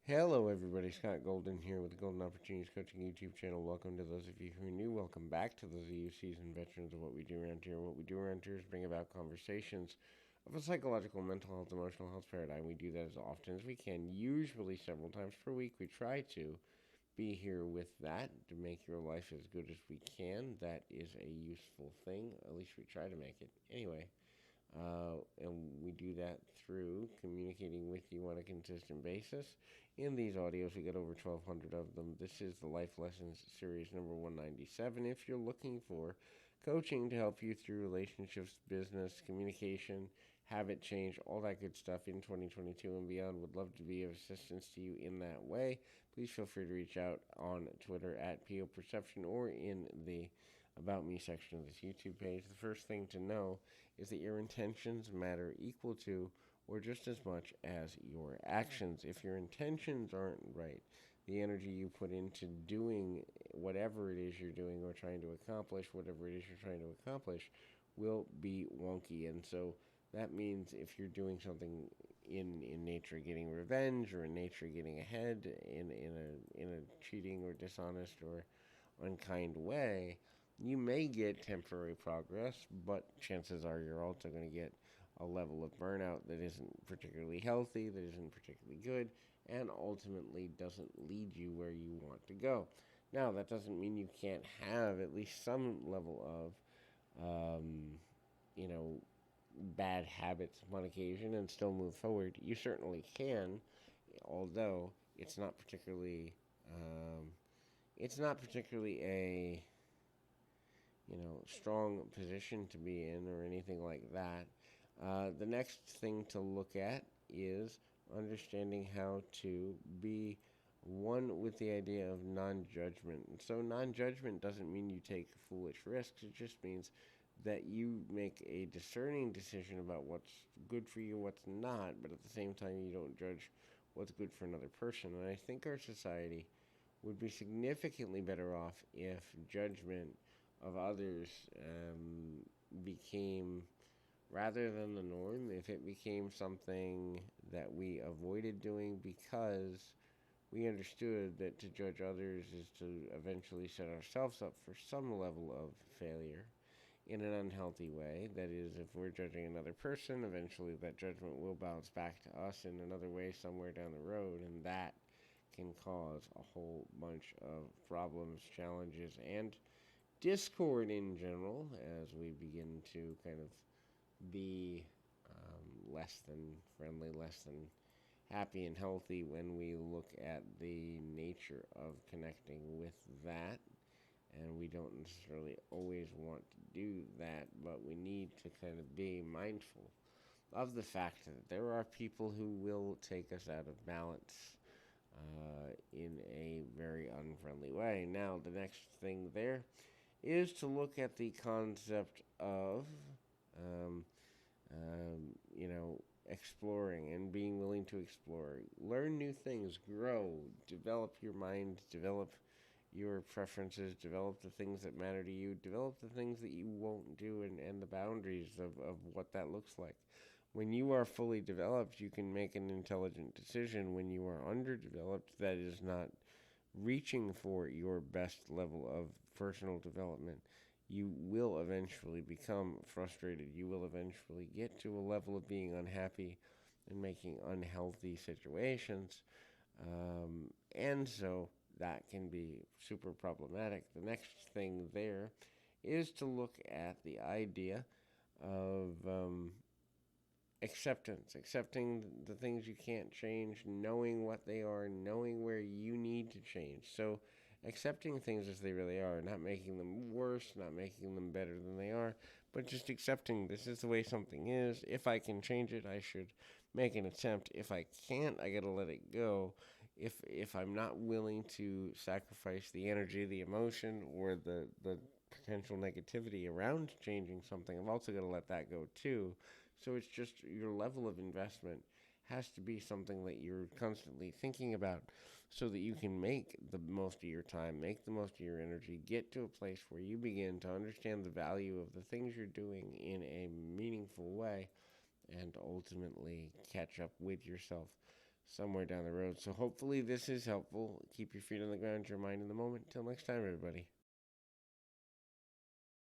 Hello, everybody. Scott Golden here with the Golden Opportunities Coaching YouTube channel. Welcome to those of you who are new. Welcome back to those of you seasoned veterans of what we do around here. What we do around here is bring about conversations of a psychological, mental health, emotional health paradigm. We do that as often as we can, usually several times per week. We try to be here with that to make your life as good as we can. That is a useful thing. At least we try to make it. Anyway, and we do that through communicating with you on a consistent basis. In these audios, we got over 1,200 of them. This is the Life Lessons Series number 197. If you're looking for coaching to help you through relationships, business, communication, habit change, all that good stuff in 2022 and beyond, would love to be of assistance to you in that way. Please feel free to reach out on Twitter at PO Perception or in the About Me section of this YouTube page. The first thing to know is that your intentions matter equal to or just as much as your actions. If your intentions aren't right, the energy you put into doing whatever it is you're doing or trying to accomplish, whatever it is you're trying to accomplish, will be wonky. And so that means if you're doing something in nature getting revenge, or in nature getting ahead in a cheating or dishonest or unkind way, you may get temporary progress, but chances are you're also going to get a level of burnout that isn't particularly healthy, that isn't particularly good, and ultimately doesn't lead you where you want to go. Now, that doesn't mean you can't have at least some level of, you know, bad habits on occasion and still move forward. You certainly can, although um, it's not particularly a strong position to be in or anything like that. The next thing to look at is understanding how to be one with the idea of non-judgment. And so non-judgment doesn't mean you take foolish risks. It just means that you make a discerning decision about what's good for you, what's not, but at the same time you don't judge what's good for another person. And I think our society would be significantly better off if judgment of others became, rather than the norm, if it became something that we avoided doing because we understood that to judge others is to eventually set ourselves up for some level of failure in an unhealthy way. That is, if we're judging another person, eventually that judgment will bounce back to us in another way somewhere down the road, and that can cause a whole bunch of problems, challenges, and discord in general as we begin to kind of be less than friendly, less than happy and healthy when we look at the nature of connecting with that. And we don't necessarily always want to do that, but we need to kind of be mindful of the fact that there are people who will take us out of balance in a very unfriendly way. Now, the next thing there is to look at the concept of, um, you know, exploring and being willing to explore. Learn new things, grow, develop your mind, develop your preferences, develop the things that matter to you, develop the things that you won't do, and the boundaries of what that looks like. When you are fully developed, you can make an intelligent decision. When you are underdeveloped, that is not reaching for your best level of personal development, you will eventually become frustrated. You will eventually get to a level of being unhappy and making unhealthy situations. And so that can be super problematic. The next thing there is to look at the idea of acceptance, accepting the things you can't change, knowing what they are, knowing where you need to change. So, accepting things as they really are, not making them worse, not making them better than they are, but just accepting this is the way something is. If I can change it, I should make an attempt. If I can't, I gotta let it go. If I'm not willing to sacrifice the energy, the emotion, or the potential negativity around changing something, I've also got to let that go too. So it's just your level of investment has to be something that you're constantly thinking about so that you can make the most of your time, make the most of your energy, get to a place where you begin to understand the value of the things you're doing in a meaningful way, and ultimately catch up with yourself somewhere down the road. So hopefully this is helpful. Keep your feet on the ground, your mind in the moment. Till next time, everybody.